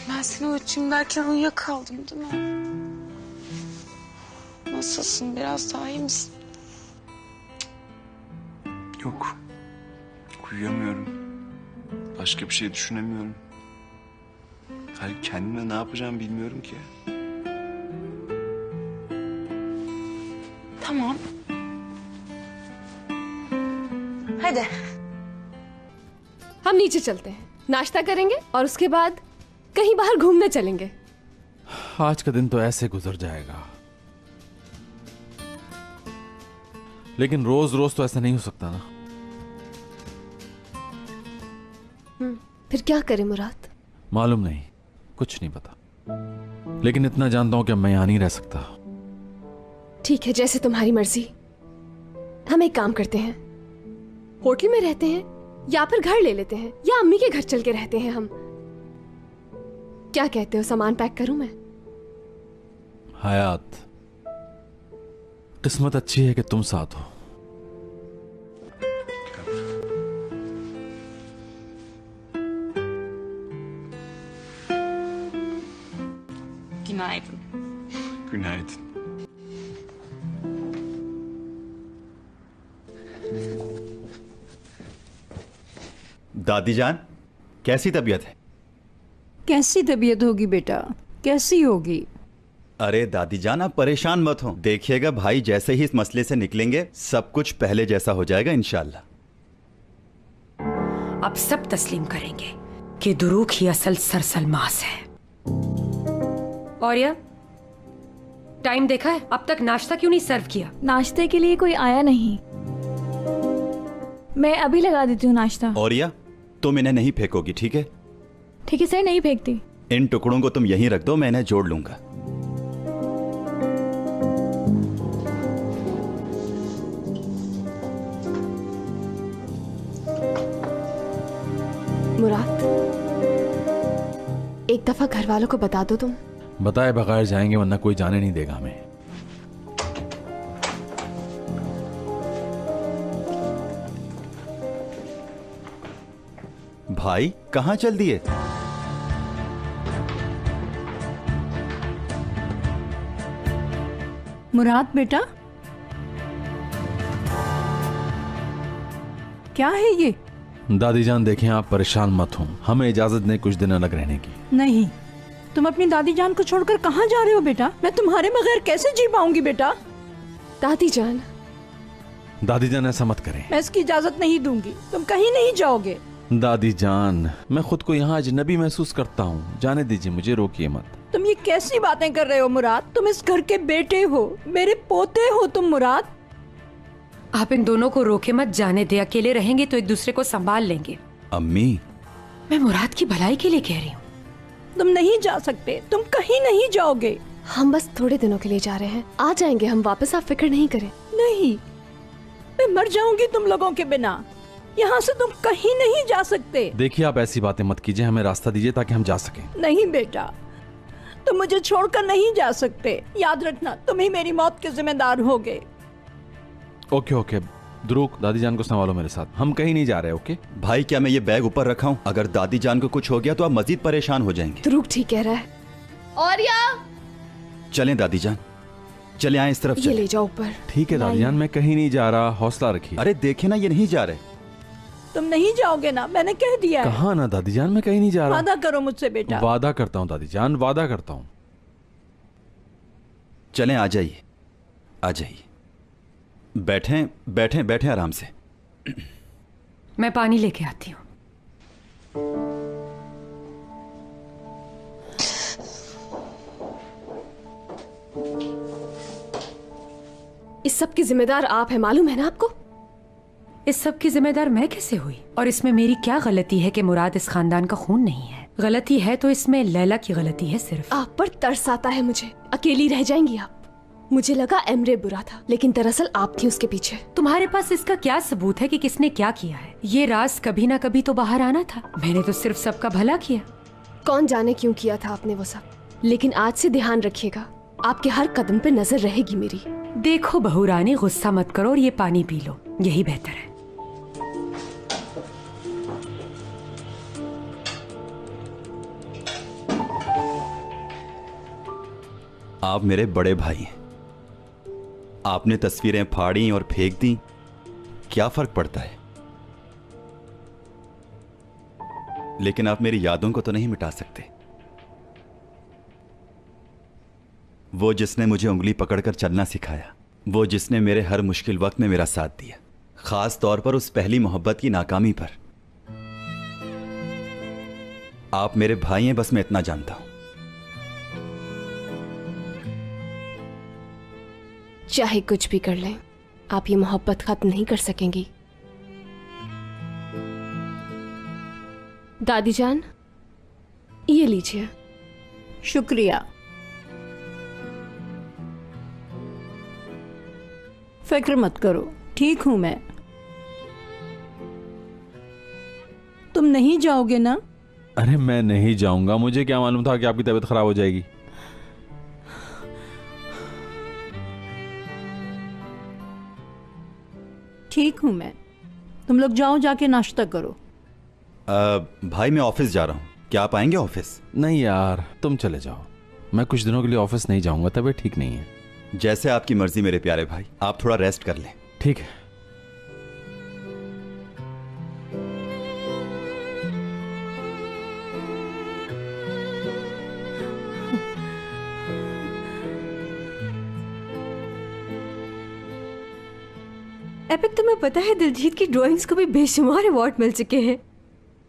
Ben seni uyutayım derken uyuyakaldım değil mi? Nasılsın? Biraz daha iyi misin? Yok. Uyuyamıyorum. Başka bir şey düşünemiyorum. Hayır, kendime ne yapacağımı bilmiyorum ki. Tamam. Hadi. हम नीचे चलते हैं, नाश्ता करेंगे और उसके बाद कहीं बाहर घूमने चलेंगे। आज का दिन तो ऐसे गुजर जाएगा, लेकिन रोज रोज तो ऐसा नहीं हो सकता ना। फिर क्या करें मुराद? मालूम नहीं, कुछ नहीं पता, लेकिन इतना जानता हूं कि अब मैं यहां नहीं रह सकता। ठीक है, जैसे तुम्हारी मर्जी। हम एक काम करते हैं, होटल में रहते हैं या फिर घर ले लेते हैं, या अम्मी के घर चल के रहते हैं हम। क्या कहते हो, सामान पैक करूं मैं? हयात, किस्मत अच्छी है कि तुम साथ हो। Günaydın. Günaydın. दादी जान, कैसी तबीयत है? कैसी तबीयत होगी बेटा, कैसी होगी? अरे दादी जान, आप परेशान मत हो। देखिएगा भाई जैसे ही इस मसले से निकलेंगे सब कुछ पहले जैसा हो जाएगा इंशाल्लाह। अब सब तस्लीम करेंगे कि दुरूक ही असल सरसलमास है। और यह टाइम देखा है? अब तक नाश्ता क्यों नहीं सर्व किया? नाश्ते के लिए कोई आया नहीं, मैं अभी लगा देती हूँ नाश्ता। और या तुम इन्हें नहीं फेंकोगी, ठीक है? ठीक है सर, नहीं फेंकती। इन टुकड़ों को तुम यहीं रख दो, मैं इन्हें जोड़ लूंगा। मुराद, एक दफा घर वालों को बता दो तुम। बताए बगैर जाएंगे, वरना कोई जाने नहीं देगा हमें। भाई कहाँ चल दिए? मुराद बेटा, क्या है ये? दादी जान देखें, आप परेशान मत हो, हमें इजाजत दें कुछ दिन अलग रहने की। नहीं, तुम अपनी दादी जान को छोड़कर कहाँ जा रहे हो बेटा? मैं तुम्हारे बगैर कैसे जी पाऊंगी बेटा? दादी जान, दादी जान ऐसा मत करें। मैं इसकी इजाजत नहीं दूंगी, तुम कहीं नहीं जाओगे। दादी जान, मैं खुद को यहाँ अजनबी महसूस करता हूँ, जाने दीजिए मुझे, रोकिए मत। तुम ये कैसी बातें कर रहे हो मुराद? तुम इस घर के बेटे हो, मेरे पोते हो तुम मुराद। आप इन दोनों को रोके मत, जाने दे। अकेले रहेंगे तो एक दूसरे को संभाल लेंगे। अम्मी, मैं मुराद की भलाई के लिए कह रही हूँ। तुम नहीं जा सकते, तुम कहीं नहीं जाओगे। हम बस थोड़े दिनों के लिए जा रहे हैं, आ जाएंगे हम वापस, आप फिक्र नहीं करें। नहीं, मैं मर जाऊंगी तुम लोगों के बिना। यहाँ से तुम कहीं नहीं जा सकते। देखिए आप ऐसी बातें मत कीजिए, हमें रास्ता दीजिए ताकि हम जा सकें। नहीं बेटा, तुम मुझे छोड़कर नहीं जा सकते। याद रखना, तुम ही मेरी मौत के जिम्मेदार होगे। ओके ओके, द्रुक, दादी जान को संभालो मेरे साथ, हम कहीं नहीं जा रहे। ओके भाई क्या मैं ये बैग ऊपर रखा हूँ? अगर दादी जान को कुछ हो गया तो आप मजीद परेशान हो जाएंगे। ध्रुव ठीक कह रहा है। और या चलें दादी जान, चले आए इस तरफ। ये चलें। ले जाओ ऊपर। ठीक है दादी जान, मैं कहीं नहीं जा रहा, हौसला रखिए। अरे देखे ना, ये नहीं जा रहे। तुम नहीं जाओगे ना, मैंने कह दिया है। कहाँ ना दादी जान, मैं कहीं नहीं जा रहा। वादा करो मुझसे बेटा। वादा करता हूँ दादी जान, वादा करता हूँ। चलें, आ जाइए, आ जाइए। बैठें बैठें बैठें आराम से। मैं पानी लेके आती हूँ। इस सब की जिम्मेदार आप हैं, मालूम है ना आपको? इस सब की जिम्मेदार मैं कैसे हुई? और इसमें मेरी क्या गलती है कि मुराद इस खानदान का खून नहीं है? गलती है तो इसमें लैला की गलती है सिर्फ। आप पर तरस आता है मुझे। अकेली रह जाएंगी आप। मुझे लगा एमरे बुरा था, लेकिन दरअसल आप थी उसके पीछे। तुम्हारे पास इसका क्या सबूत है कि किसने क्या किया है? ये राज कभी ना कभी तो बाहर आना था। मैंने तो सिर्फ सबका भला किया। कौन जाने क्यों किया था आपने वो सब, लेकिन आज से ध्यान रखिएगा, आपके हर कदम पे नजर रहेगी मेरी। देखो बहू रानी, गुस्सा मत करो और ये पानी पी लो, यही बेहतर है। आप मेरे बड़े भाई हैं। आपने तस्वीरें फाड़ी और फेंक दी, क्या फर्क पड़ता है? लेकिन आप मेरी यादों को तो नहीं मिटा सकते। वो जिसने मुझे उंगली पकड़कर चलना सिखाया, वो जिसने मेरे हर मुश्किल वक्त में मेरा साथ दिया, खास तौर पर उस पहली मोहब्बत की नाकामी पर। आप मेरे भाई हैं, बस मैं इतना जानता हूं। चाहे कुछ भी कर लें, आप ये मोहब्बत खत्म नहीं कर सकेंगी। दादी जान, ये लीजिए। शुक्रिया। फिक्र मत करो, ठीक हूं मैं। तुम नहीं जाओगे ना? अरे मैं नहीं जाऊंगा, मुझे क्या मालूम था कि आपकी तबीयत खराब हो जाएगी। ठीक हूं मैं। तुम लोग जाओ, जाके नाश्ता करो। भाई मैं ऑफिस जा रहा हूं, क्या आप आएंगे ऑफिस? नहीं यार, तुम चले जाओ। मैं कुछ दिनों के लिए ऑफिस नहीं जाऊंगा, तबीयत ठीक नहीं है। जैसे आपकी मर्जी मेरे प्यारे भाई, आप थोड़ा रेस्ट कर लें। ठीक है। एपिक, तुम्हें पता है दिलजीत की ड्राइंग्स को भी बेशुमार अवार्ड मिल चुके हैं।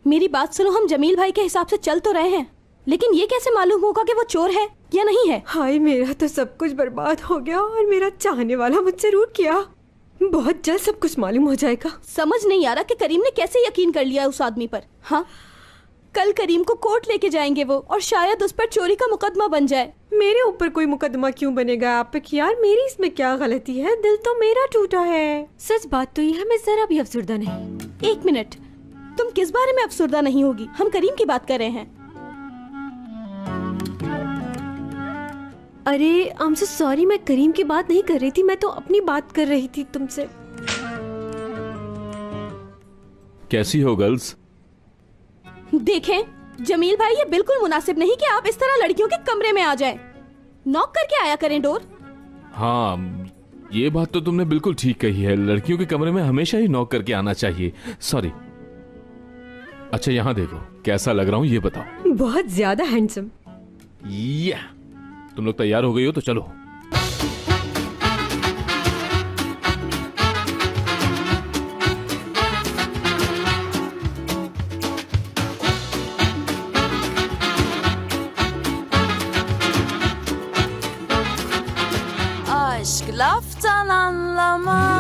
मेरी बात सुनो, हम जमील भाई के हिसाब से चल तो रहे हैं, लेकिन ये कैसे मालूम होगा कि वो चोर है या नहीं है? हाय, मेरा तो सब कुछ बर्बाद हो गया और मेरा चाहने वाला मुझसे रूठ किया। बहुत जल्द सब कुछ मालूम हो जाएगा। समझ नहीं आ रहा कि करीम ने कैसे यकीन कर लिया उस आदमी पर। हाँ, कल करीम को कोर्ट लेके जाएंगे वो, और शायद उस पर चोरी का मुकदमा बन जाए। मेरे ऊपर कोई मुकदमा क्यों बनेगा एपिक यार? मेरी इसमें क्या गलती है? दिल तो मेरा टूटा है। सच बात तो ये है, मैं जरा भी अफसरदा नहीं। एक मिनट, तुम किस बारे में अफसरदा नहीं होगी? हम करीम की बात कर रहे हैं। अरे आई एम सो सॉरी, मैं करीम की बात नहीं कर रही थी, मैं तो अपनी बात कर रही थी तुमसे। कैसी हो गर्ल्स? देखें जमील भाई, ये बिल्कुल मुनासिब नहीं कि आप इस तरह लड़कियों के कमरे में आ जाएं। नॉक करके आया करें डोर। हाँ, ये बात तो तुमने बिल्कुल ठीक कही है। लड़कियों के कमरे में हमेशा ही नॉक करके आना चाहिए। सॉरी। अच्छा यहाँ देखो, कैसा लग रहा हूँ ये बताओ। बहुत ज्यादा हैंडसम। या तुम लोग तैयार हो गई हो तो चलो। Aşk laftan anlamaz.